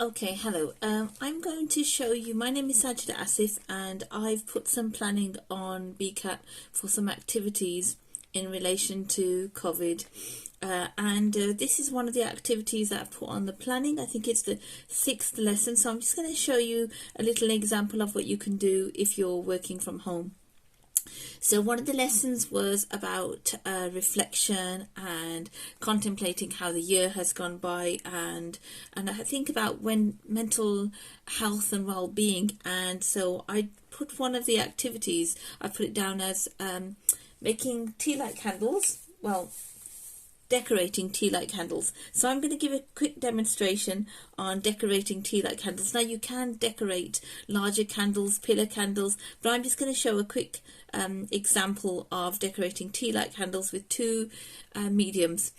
Okay, hello. I'm going to show you, my name is Sajida, and I've put some planning on BCAT for some activities in relation to COVID. This is one of the activities that I've put on the planning. I think it's the 6th lesson. So I'm just going to show you a little example of what you can do if you're working from home. So one of the lessons was about reflection and contemplating how the year has gone by, and I think about when mental health and well-being. And so I put one of the activities, I put it down as making tea light candles. Well, decorating tea light candles. So I'm going to give a quick demonstration on decorating tea light candles. Now you can decorate larger candles, pillar candles, but I'm just going to show a quick example of decorating tea light candles with two mediums.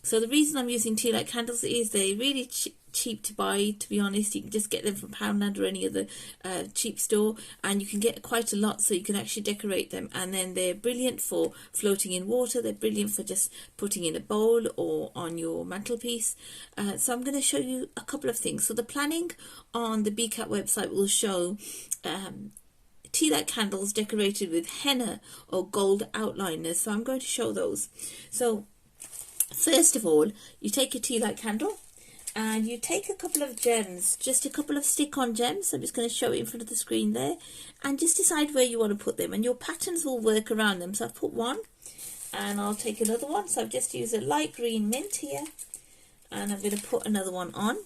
So the reason I'm using tea light candles is they're really cheap to buy, to be honest. You can just get them from Poundland or any other cheap store, and you can get quite a lot, so you can actually decorate them. And then they're brilliant for floating in water, they're brilliant for just putting in a bowl or on your mantelpiece. So I'm going to show you a couple of things. So the planning on the BCAT website will show tea light candles decorated with henna or gold outliners. So I'm going to show those. So first of all, you take your tea light candle and you take a couple of gems, just a couple of stick-on gems. I'm just going to show it in front of the screen there, and just decide where you want to put them, and your patterns will work around them. So I've put one, and I'll take another one. So I've just used a light green mint here, and I'm going to put another one on.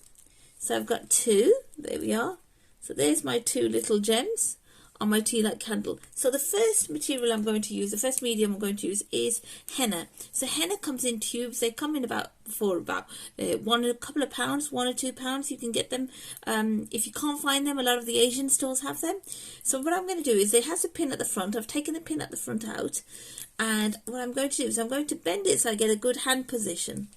So I've got two, there we are. So there's my two little gems on my tea light candle. So the first material I'm going to use, the first medium I'm going to use is henna. So henna comes in tubes. They come in a couple of pounds, £1 or £2. You can get them. If you can't find them, a lot of the Asian stores have them. So what I'm going to do is, it has a pin at the front. I've taken the pin at the front out, and what I'm going to do is I'm going to bend it so I get a good hand position.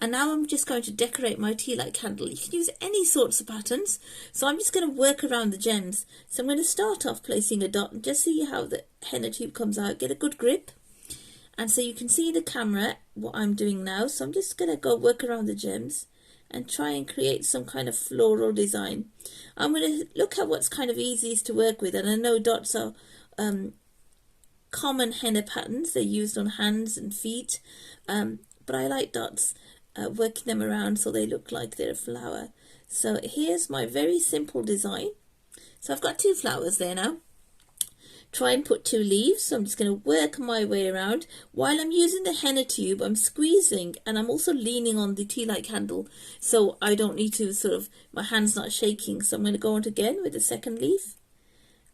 And now I'm just going to decorate my tea light candle. You can use any sorts of patterns. So I'm just going to work around the gems. So I'm going to start off placing a dot and just see how the henna tube comes out. Get a good grip. And so you can see the camera what I'm doing now. So I'm just going to go work around the gems and try and create some kind of floral design. I'm going to look at what's kind of easiest to work with. And I know dots are common henna patterns. They're used on hands and feet. But I like dots. Working them around so they look like they're a flower. So here's my very simple design. So I've got two flowers there now. Try and put two leaves. So I'm just going to work my way around. While I'm using the henna tube, I'm squeezing, and I'm also leaning on the tea light candle, so I don't need to my hand's not shaking. So I'm going to go on again with the second leaf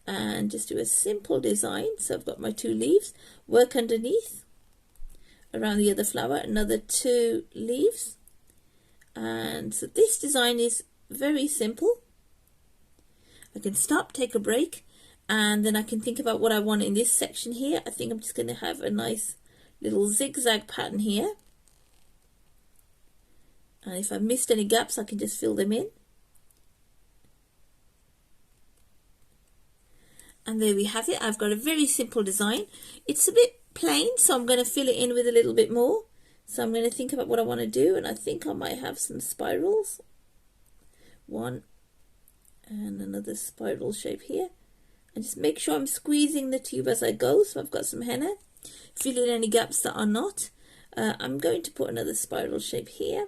and just do a simple design. So I've got my two leaves, work underneath around the other flower, another two leaves. And so this design is very simple. I can stop, take a break, and then I can think about what I want in this section here. I think I'm just going to have a nice little zigzag pattern here, and if I've missed any gaps I can just fill them in. And there we have it. I've got a very simple design. It's a bit plain, so I'm going to fill it in with a little bit more. So I'm going to think about what I want to do, and I think I might have some spirals. One and another spiral shape here. And just make sure I'm squeezing the tube as I go. So I've got some henna. Fill in any gaps that are not. I'm going to put another spiral shape here.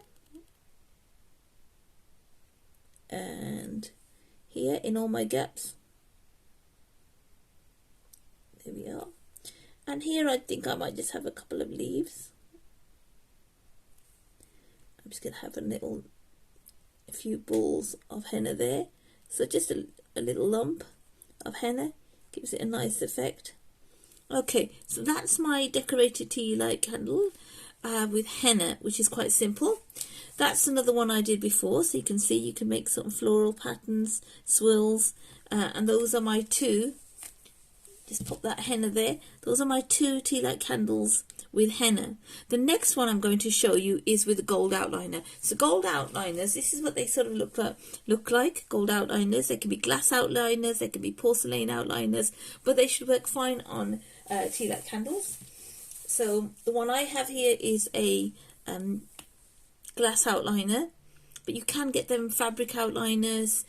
And here in all my gaps. There we are. And here I think I might just have a couple of leaves. I'm just going to have a few balls of henna there. So just a little lump of henna gives it a nice effect. Okay, so that's my decorated tea light candle with henna, which is quite simple. That's another one I did before, so you can see you can make some floral patterns, swirls, and those are my two. Just pop that henna there. Those are my two tea light candles with henna. The next one I'm going to show you is with a gold outliner. So gold outliners, this is what they sort of look like. Gold outliners, they can be glass outliners, they can be porcelain outliners, but they should work fine on tea light candles. So the one I have here is a glass outliner, but you can get them fabric outliners,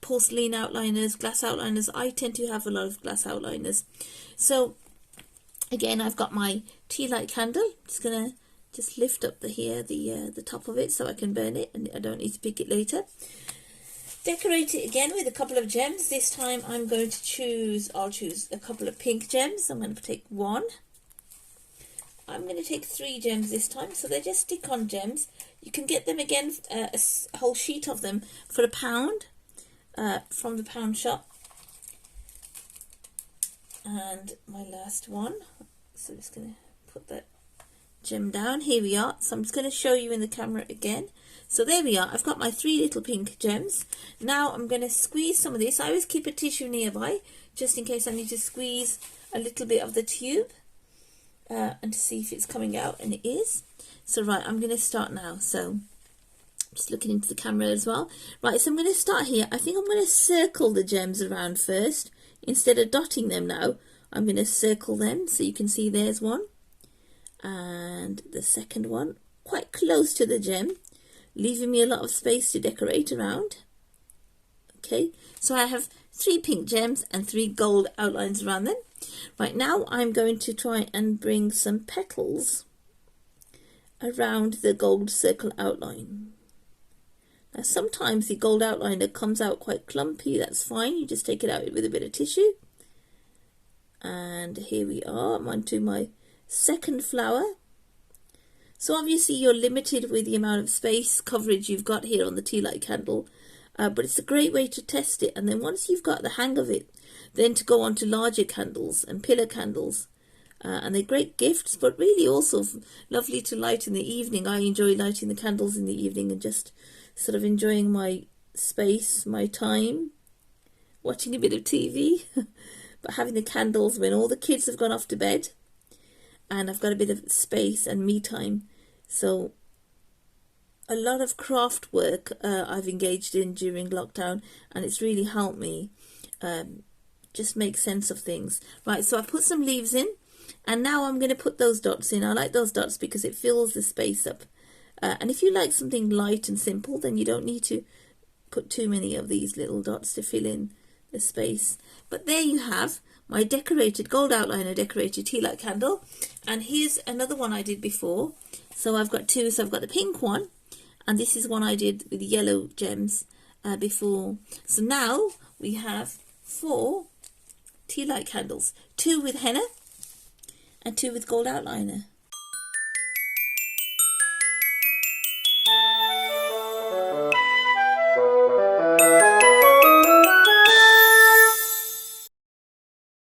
porcelain outliners, glass outliners. I tend to have a lot of glass outliners. So again, I've got my tea light candle. Just gonna lift up the top of it so I can burn it, and I don't need to pick it later. Decorate it again with a couple of gems. This time I'm going to I'll choose a couple of pink gems. I'm going to take one. I'm going to take 3 gems this time, so they're just stick-on gems. You can get them again, a whole sheet of them for £1 from the pound shop. And my last one, so I'm just going to put that gem down. Here we are. So I'm just going to show you in the camera again. So there we are. I've got my 3 little pink gems. Now I'm going to squeeze some of this. I always keep a tissue nearby just in case I need to squeeze a little bit of the tube and to see if it's coming out, and it is. So right, I'm going to start now. So just looking into the camera as well. Right, so I'm going to start here. I think I'm going to circle the gems around first. Instead of dotting them now, I'm going to circle them. So you can see there's one. And the second one, quite close to the gem, leaving me a lot of space to decorate around. Okay, so I have 3 pink gems and 3 gold outlines around them. Right, now I'm going to try and bring some petals around the gold circle outline. Now sometimes the gold outliner comes out quite clumpy. That's fine, you just take it out with a bit of tissue. And here we are. I'm onto my second flower. So obviously you're limited with the amount of space coverage you've got here on the tea light candle, but it's a great way to test it, and then once you've got the hang of it, then to go on to larger candles and pillar candles, and they're great gifts, but really also lovely to light in the evening. I enjoy lighting the candles in the evening and just sort of enjoying my space, my time, watching a bit of TV, but having the candles when all the kids have gone off to bed and I've got a bit of space and me time. So a lot of craft work I've engaged in during lockdown, and it's really helped me just make sense of things. Right, so I've put some leaves in, and now I'm going to put those dots in. I like those dots because it fills the space up. And if you like something light and simple, then you don't need to put too many of these little dots to fill in the space. But there you have my decorated gold outliner decorated tea light candle. And here's another one I did before. So I've got 2. So I've got the pink one, and this is one I did with yellow gems before. So now we have 4 tea light candles, 2 with henna and 2 with gold outliner.